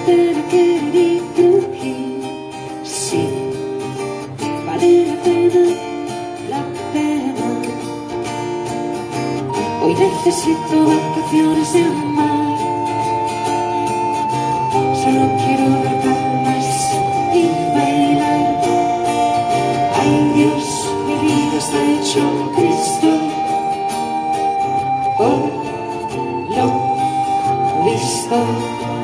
pena querer y crujir. Sí, vale la pena, la pena. Hoy necesito vacaciones de amar. Solo quiero ver palmas y bailar. Ay Dios, mi vida está hecho un Cristo. Oh, lo visto.